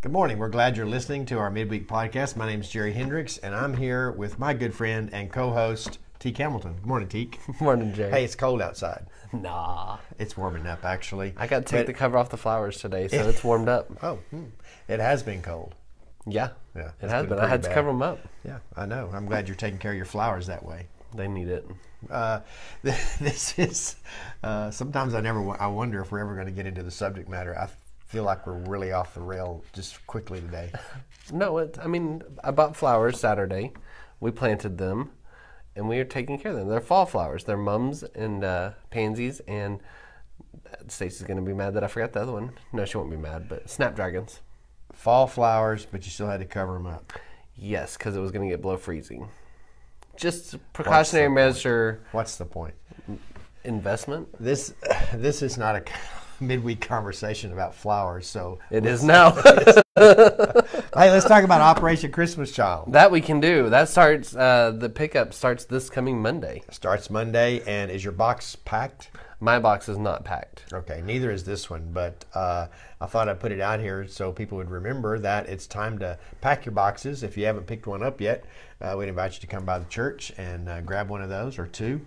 Good morning. We're glad you're listening to our Midweek podcast. My name is Jerry Hendricks, and I'm here with my good friend and co-host, Teek Hamilton. Good morning, Teek. Morning, Jerry. Hey, it's cold outside. Nah. It's warming up, actually. I got to take the cover off the flowers today, so it's warmed up. Oh, it has been cold. Yeah, Yeah, it has been. I had to cover them up. Yeah, I know. I'm glad you're taking care of your flowers that way. They need it. This is, sometimes I wonder if we're ever going to get into the subject matter. I feel like we're really off the rail just quickly today. No, I bought flowers Saturday. We planted them, and we are taking care of them. They're fall flowers. They're mums and pansies, and Stacy's going to be mad that I forgot the other one. No, she won't be mad, but snapdragons. Fall flowers, but you still had to cover them up. Yes, because it was going to get below freezing. Just precautionary measure. What's the point? Investment? This is not a midweek conversation about flowers, so it is now. Hey, let's talk about Operation Christmas Child. That we can do. That starts. The pickup starts this coming Monday. Starts Monday, and is your box packed? My box is not packed. Okay, neither is this one, but I thought I'd put it out here so people would remember that it's time to pack your boxes. If you haven't picked one up yet, we'd invite you to come by the church and grab one of those or two.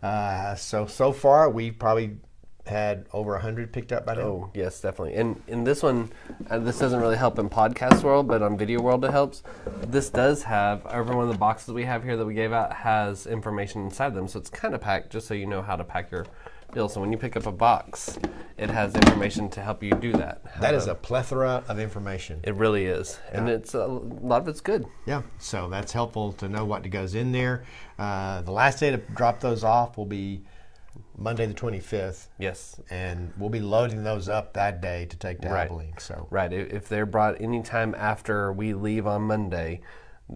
So far, we've probably had over 100 picked up by now. Oh, yes, definitely. And in this one, this doesn't really help in podcast world, but on video world it helps. This does have, every one of the boxes we have here that we gave out has information inside them, so it's kind of packed just so you know how to pack your deal. So when you pick up a box, it has information to help you do that. That is a plethora of information. It really is. Yeah. And it's a lot of it's good. Yeah, so that's helpful to know what goes in there. The last day to drop those off will be Monday the 25th. Yes. And we'll be loading those up that day to take to Abilene. Right. If they're brought any time after we leave on Monday,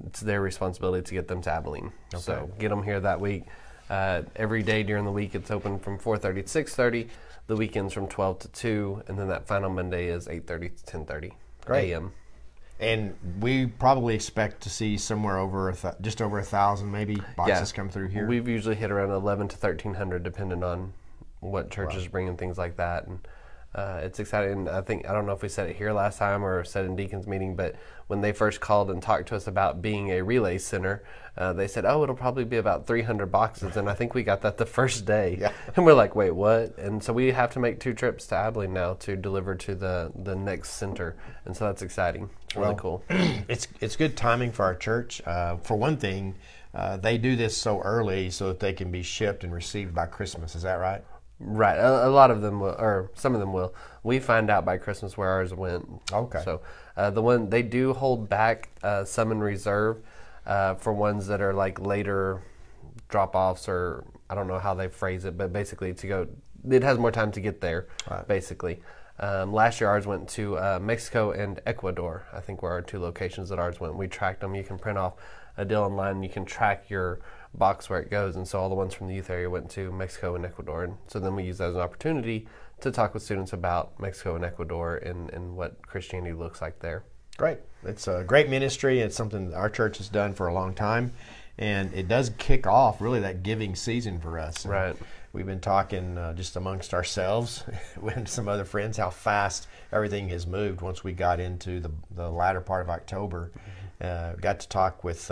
it's their responsibility to get them to Abilene. Okay. So get them here that week. Every day during the week it's open from 4:30 to 6:30. The weekends from 12 to 2. And then that final Monday is 8:30 to 10:30 a.m. And we probably expect to see somewhere over just over 1,000 maybe boxes come through here. We've usually hit around 1,100 to 1,300 depending on what churches bring and things like that. And it's exciting. I don't know if we said it here last time or said in Deacon's meeting, but when they first called and talked to us about being a relay center, they said, it'll probably be about 300 boxes. And I think we got that the first day. Yeah. And we're like, wait, what? And so we have to make 2 trips to Abilene now to deliver to the next center. And so that's exciting. It's really cool. It's good timing for our church. For one thing, they do this so early so that they can be shipped and received by Christmas. Is that right? Right. A lot of them will, or some of them will. We find out by Christmas where ours went. Okay. So they do hold back some in reserve for ones that are like later drop-offs, or I don't know how they phrase it, but basically it has more time to get there, basically. Last year ours went to Mexico and Ecuador, I think were our 2 locations that ours went. We tracked them. You can print off a deal online and you can track your box where it goes, and so all the ones from the youth area went to Mexico and Ecuador, and so then we use that as an opportunity to talk with students about Mexico and Ecuador and what Christianity looks like there. Great. It's a great ministry. It's something our church has done for a long time, and it does kick off really that giving season for us. And right. We've been talking just amongst ourselves with some other friends how fast everything has moved once we got into the latter part of October. Got to talk with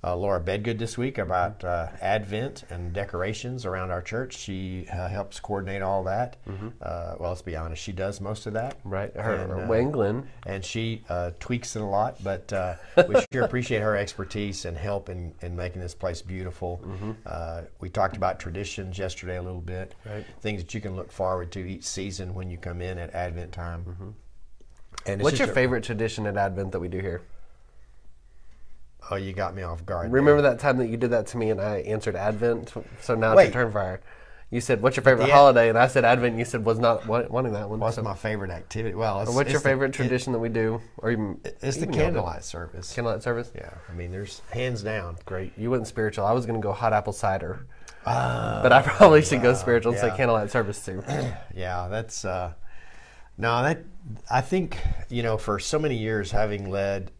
Laura Bedgood this week about Advent and decorations around our church. She helps coordinate all that. Well, let's be honest, she does most of that. Right, her Wangling. And she tweaks it a lot, but we sure appreciate her expertise and help in making this place beautiful. We talked about traditions yesterday a little bit, things that you can look forward to each season when you come in at Advent time. And what's your favorite tradition at Advent that we do here? Oh, you got me off guard. Remember that time that you did that to me and I answered Advent? So now it's your turn, Fire. You said, what's your favorite holiday? And I said Advent, and you said was not wanting that one. What's my favorite activity? Well, what's your favorite tradition that we do? Or it's the candlelight service. Candlelight service? Yeah. I mean, there's hands down. Great. You went spiritual. I was going to go hot apple cider. But I probably should go spiritual and say candlelight service too. Yeah, that's... I think, for so many years having led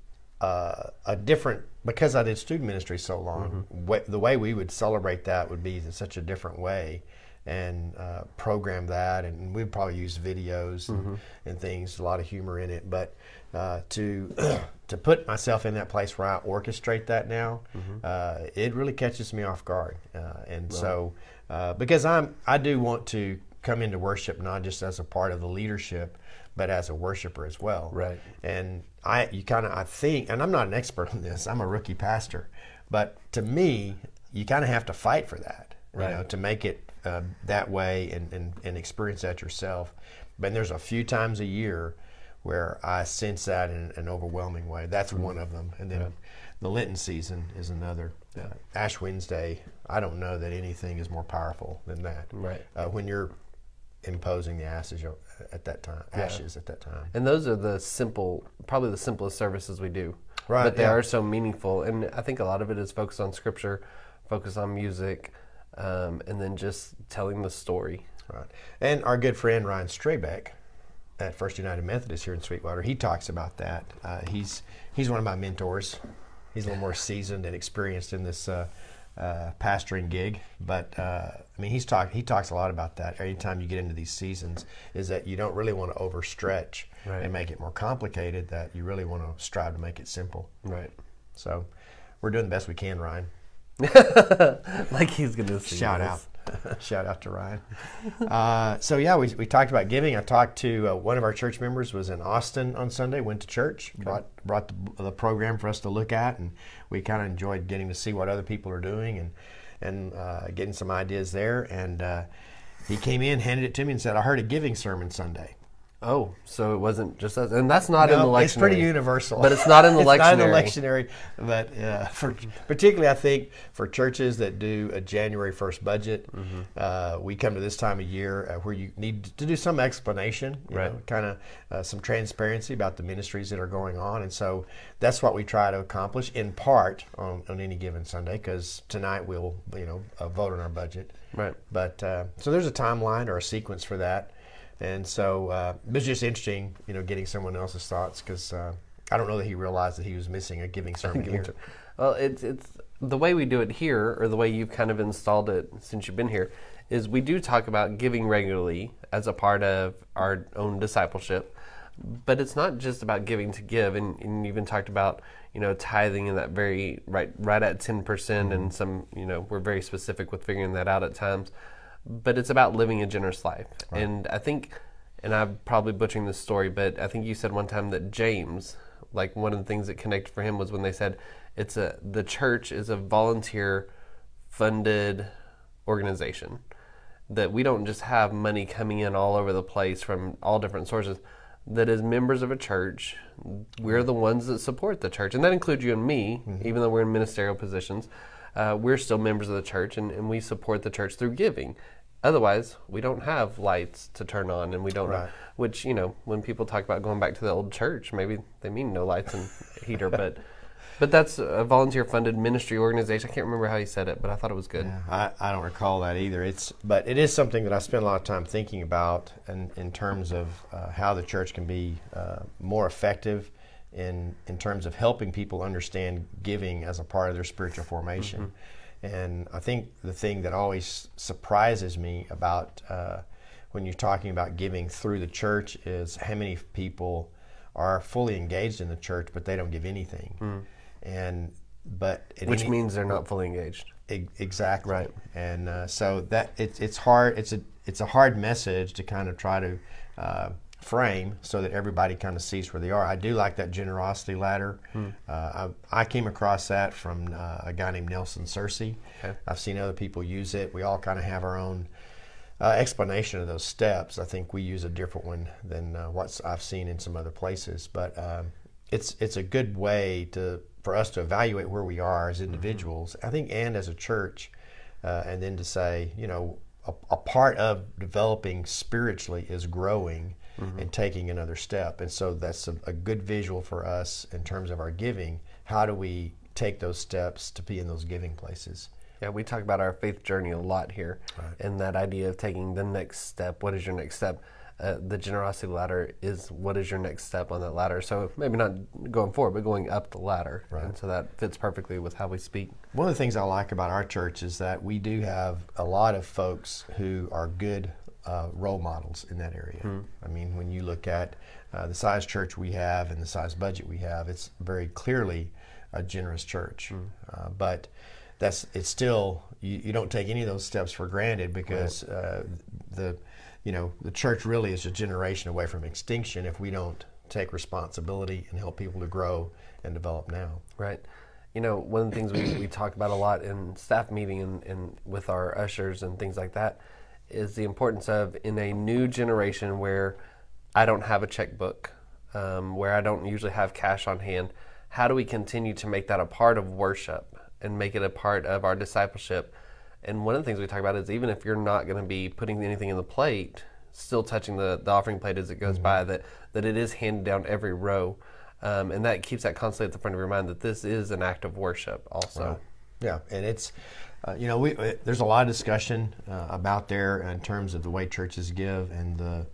a different... Because I did student ministry so long, the way we would celebrate that would be in such a different way and program that, and we'd probably use videos and things, a lot of humor in it. But to to put myself in that place where I orchestrate that now, it really catches me off guard. And so because I do want to come into worship not just as a part of the leadership, but as a worshiper as well. Right. And I think, and I'm not an expert on this, I'm a rookie pastor, but to me, you kind of have to fight for that, Right. you know, to make it that way and experience that yourself. But there's a few times a year where I sense that in an overwhelming way. That's one of them. And then the Lenten season is another. Ash Wednesday, I don't know that anything is more powerful than that. Right. When you're imposing the ashes at that time, And those are probably the simplest services we do. Right, But they are so meaningful. And I think a lot of it is focused on scripture, focused on music, and then just telling the story. Right. And our good friend Ryan Straybeck at First United Methodist here in Sweetwater, he talks about that. He's one of my mentors. He's a little more seasoned and experienced in this pastoring gig, but I mean, he talks a lot about that. Anytime you get into these seasons, is that you don't really want to overstretch and make it more complicated. That you really want to strive to make it simple. Right. So we're doing the best we can, Ryan. Like he's gonna see Shout this. out. Shout out to Ryan. So yeah, we talked about giving. I talked to one of our church members, was in Austin on Sunday, went to church, brought the program for us to look at, and we kind of enjoyed getting to see what other people are doing and getting some ideas there. And he came in, handed it to me, and said, "I heard a giving sermon Sunday." Oh, so it wasn't just us, and that's not in the lectionary. It's pretty universal, but it's not in the lectionary. It's not in the lectionary, but particularly I think for churches that do a January 1st budget, we come to this time of year where you need to do some explanation, you know, kind of some transparency about the ministries that are going on, and so that's what we try to accomplish in part on any given Sunday. Because tonight we'll vote on our budget, right? But so there's a timeline or a sequence for that. And so it was just interesting, getting someone else's thoughts, because I don't know that he realized that he was missing a giving sermon here. Well, it's the way we do it here, or the way you've kind of installed it since you've been here, is we do talk about giving regularly as a part of our own discipleship. But it's not just about giving to give, and you even talked about tithing in that very right at 10%, and some we're very specific with figuring that out at times. But it's about living a generous life. Right. And I think, and I'm probably butchering this story, but I think you said one time that James, like one of the things that connected for him was when they said the church is a volunteer funded organization, that we don't just have money coming in all over the place from all different sources, that as members of a church, we're the ones that support the church. And that includes you and me, even though we're in ministerial positions. We're still members of the church, and we support the church through giving. Otherwise, we don't have lights to turn on, and we don't know, which, when people talk about going back to the old church, maybe they mean no lights and heater, but that's a volunteer-funded ministry organization. I can't remember how he said it, but I thought it was good. Yeah, I don't recall that either. But it is something that I spend a lot of time thinking about in terms of how the church can be more effective in terms of helping people understand giving as a part of their spiritual formation. And I think the thing that always surprises me about when you're talking about giving through the church is how many people are fully engaged in the church, but they don't give anything. Which means they're not fully engaged. Exactly. Right. And so that it's hard. It's a hard message to kind of try to frame so that everybody kind of sees where they are. I do like that generosity ladder. I came across that from a guy named Nelson Searcy. Okay. I've seen other people use it. We all kind of have our own explanation of those steps. I think we use a different one than what I've seen in some other places. But it's a good way for us to evaluate where we are as individuals, I think, and as a church, and then to say, a part of developing spiritually is growing and taking another step. And so that's a good visual for us in terms of our giving. How do we take those steps to be in those giving places? Yeah, we talk about our faith journey a lot here, and that idea of taking the next step. What is your next step? the generosity ladder is what is your next step on that ladder. So maybe not going forward, but going up the ladder. Right. And so that fits perfectly with how we speak. One of the things I like about our church is that we do have a lot of folks who are good role models in that area. I mean, when you look at the size church we have and the size budget we have, it's very clearly a generous church. But it's still, you don't take any of those steps for granted, because the church really is a generation away from extinction if we don't take responsibility and help people to grow and develop now. Right. One of the things we talk about a lot in staff meeting and with our ushers and things like that is the importance of, in a new generation where I don't have a checkbook, where I don't usually have cash on hand, how do we continue to make that a part of worship and make it a part of our discipleship? And one of the things we talk about is, even if you're not going to be putting anything in the plate, still touching the offering plate as it goes by, that it is handed down every row. And that keeps that constantly at the front of your mind, that this is an act of worship also. Right. Yeah, and it's, there's a lot of discussion about there in terms of the way churches give and the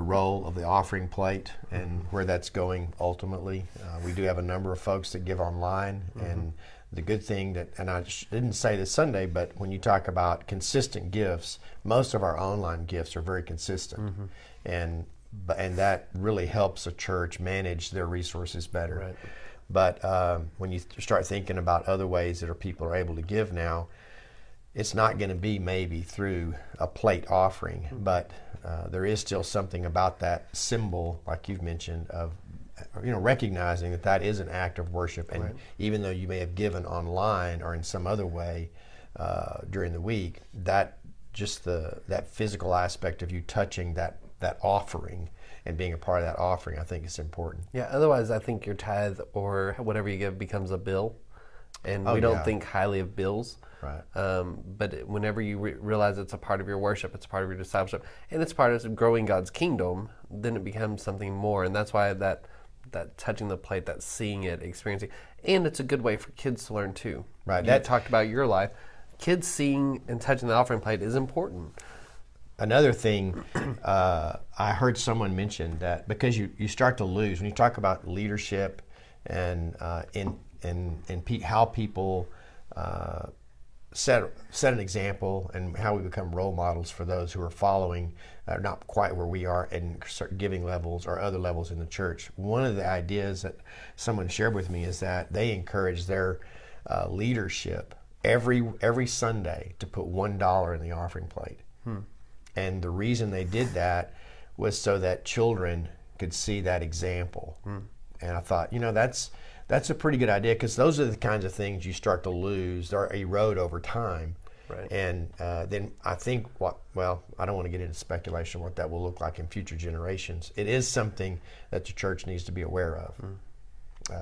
role of the offering plate and where that's going ultimately. We do have a number of folks that give online, and the good thing that, and I didn't say this Sunday, but when you talk about consistent gifts, most of our online gifts are very consistent, and that really helps a church manage their resources better. Right. But when you start thinking about other ways that people are able to give now, it's not going to be maybe through a plate offering, but there is still something about that symbol, like you've mentioned, of recognizing that is an act of worship. And even though you may have given online or in some other way during the week, that physical aspect of you touching that offering and being a part of that offering, I think is important. Yeah, otherwise I think your tithe or whatever you give becomes a bill, and we don't think highly of bills. Right. But whenever you realize it's a part of your worship, it's a part of your discipleship, and it's part of growing God's kingdom, then it becomes something more. And that's why that touching the plate, that seeing it, experiencing, and it's a good way for kids to learn too. Right. You talked about your life. Kids seeing and touching the offering plate is important. Another thing, I heard someone mention that because you start to lose when you talk about leadership and how people set an example and how we become role models for those who are following, not quite where we are in certain giving levels or other levels in the church. One of the ideas that someone shared with me is that they encourage their leadership every Sunday to put $1 in the offering plate. And the reason they did that was so that children could see that example. And I thought, that's a pretty good idea, because those are the kinds of things you start to lose or erode over time. Right. And then I think I don't want to get into speculation what that will look like in future generations. It is something that the church needs to be aware of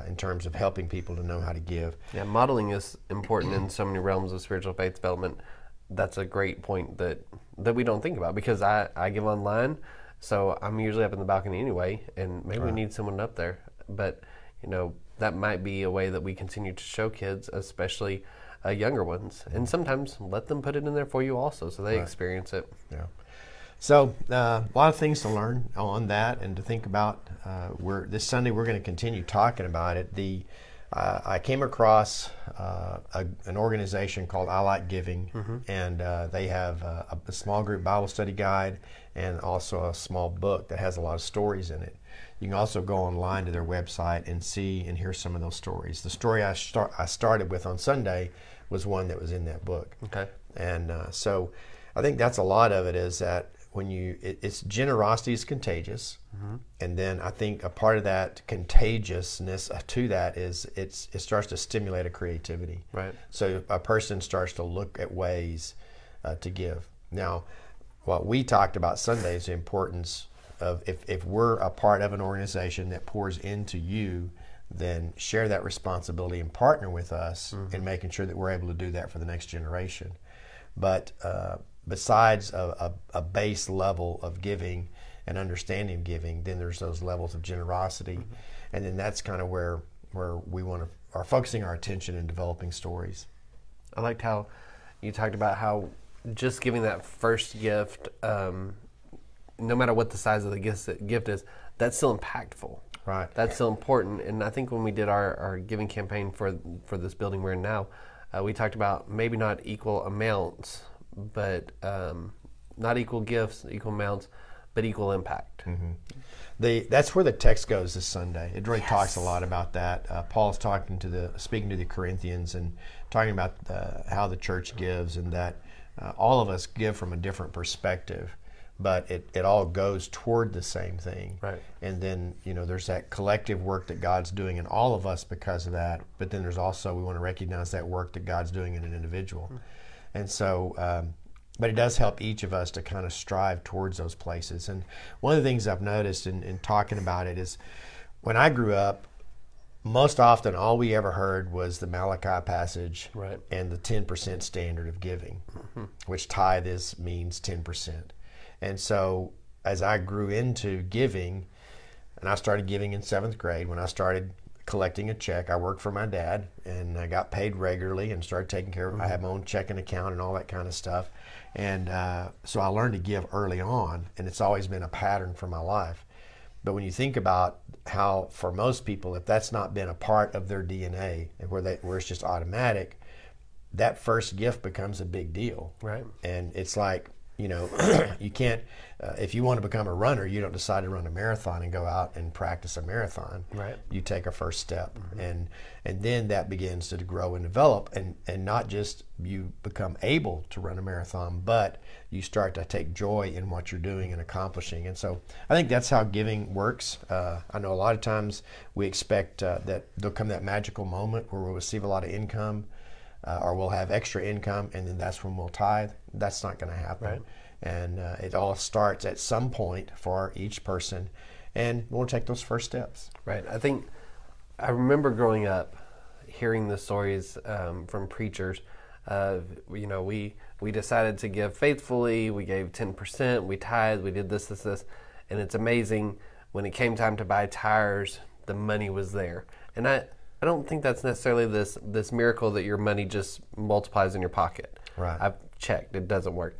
in terms of helping people to know how to give. Yeah, modeling is important in so many realms of spiritual faith development. That's a great point that we don't think about, because I give online, so I'm usually up in the balcony anyway, and maybe we need someone up there. But, that might be a way that we continue to show kids, especially younger ones, and sometimes let them put it in there for you also, so they experience it. Yeah. So a lot of things to learn on that and to think about. This Sunday we're going to continue talking about it. I came across an organization called I Like Giving, and they have a small group Bible study guide and also a small book that has a lot of stories in it. You can also go online to their website and see and hear some of those stories. The story I started with on Sunday was one that was in that book. Okay. And so I think that's a lot of it, is that when it's generosity is contagious, and then I think a part of that contagiousness to that is it starts to stimulate a creativity. Right. So a person starts to look at ways to give. Now, what we talked about Sunday is the importance of if we're a part of an organization that pours into you, then share that responsibility and partner with us in making sure that we're able to do that for the next generation. But besides a base level of giving and understanding of giving, then there's those levels of generosity, and then that's kind of where we are focusing our attention in developing stories. I liked how you talked about how just giving that first gift no matter what the size of the gift is, that's still impactful. Right. That's still important. And I think when we did our giving campaign for this building we're in now, we talked about maybe not equal amounts, but not equal gifts, equal amounts, but equal impact. That's where the text goes this Sunday. It really talks a lot about that. Paul's speaking to the Corinthians and talking about how the church gives, and that all of us give from a different perspective, but it all goes toward the same thing. Right. And then, there's that collective work that God's doing in all of us because of that, but then there's also, we want to recognize that work that God's doing in an individual. And so, but it does help each of us to kind of strive towards those places. And one of the things I've noticed in talking about it is, when I grew up, most often all we ever heard was the Malachi passage, right, and the 10% standard of giving, which tithe means 10%. And so as I grew into giving, and I started giving in 7th grade, when I started collecting a check, I worked for my dad, and I got paid regularly and started taking care of, I had my own checking account and all that kind of stuff. And so I learned to give early on, and it's always been a pattern for my life. But when you think about how, for most people, if that's not been a part of their DNA, and where it's just automatic, that first gift becomes a big deal. Right. And it's like, you can't, if you want to become a runner, you don't decide to run a marathon and go out and practice a marathon. Right. You take a first step, and then that begins to grow and develop, and not just you become able to run a marathon, but you start to take joy in what you're doing and accomplishing. And so I think that's how giving works. I know a lot of times we expect that there'll come that magical moment where we'll receive a lot of income, or we'll have extra income, and then that's when we'll tithe. That's not going to happen. Right. And it all starts at some point for each person, and we'll take those first steps. Right. I remember growing up hearing the stories from preachers. We decided to give faithfully. We gave 10%. We tithed. We did this, and it's amazing. When it came time to buy tires, the money was there, and I don't think that's necessarily this miracle that your money just multiplies in your pocket. Right. I've checked. It doesn't work.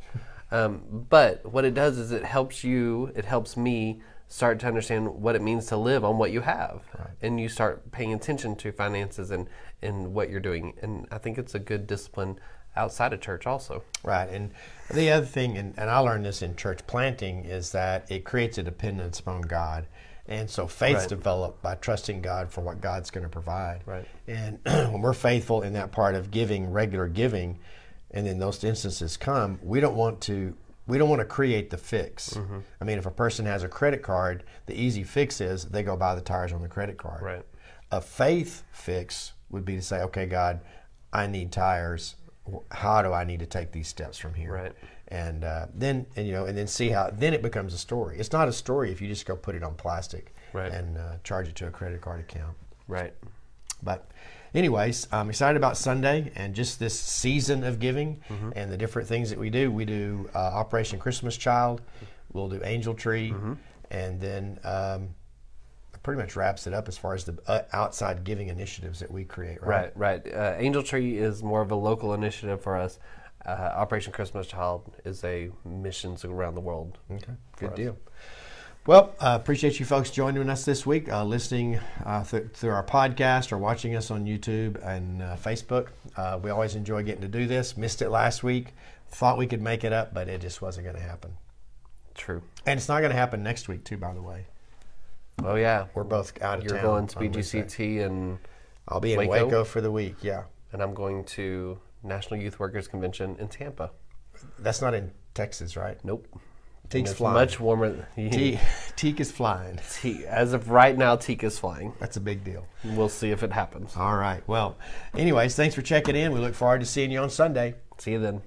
But what it does is it helps me start to understand what it means to live on what you have. Right. And you start paying attention to finances and what you're doing. And I think it's a good discipline outside of church also. Right. And the other thing, and I learned this in church planting, is that it creates a dependence upon God. And so faith's Right. developed by trusting God for what God's going to provide. Right. And when we're faithful in that part of giving, regular giving, and then those instances come, we don't want to create the fix. I mean, if a person has a credit card, the easy fix is they go buy the tires on the credit card. Right. A faith fix would be to say, okay, God, I need tires. How do I need to take these steps from here? Right. And then see how, then it becomes a story. It's not a story if you just go put it on plastic, Right. and charge it to a credit card account. Right. But anyways, I'm excited about Sunday and just this season of giving and the different things that we do. We do Operation Christmas Child. We'll do Angel Tree. And then pretty much wraps it up as far as the outside giving initiatives that we create. Right. Right. Angel Tree is more of a local initiative for us. Operation Christmas Child is a missions around the world. Okay. Good deal. Well, appreciate you folks joining us this week, listening through our podcast or watching us on YouTube and Facebook. We always enjoy getting to do this. Missed it last week. Thought we could make it up, but it just wasn't going to happen. True. And it's not going to happen next week, too, by the way. Oh, yeah. We're both out of town. You're going to BGCT and I'll be in Waco for the week, yeah. And I'm going to National Youth Workers Convention in Tampa. That's not in Texas, right? Nope. Teek's flying. Much warmer. Teek is flying. As of right now, Teek is flying. That's a big deal. We'll see if it happens. All right. Well, anyways, thanks for checking in. We look forward to seeing you on Sunday. See you then.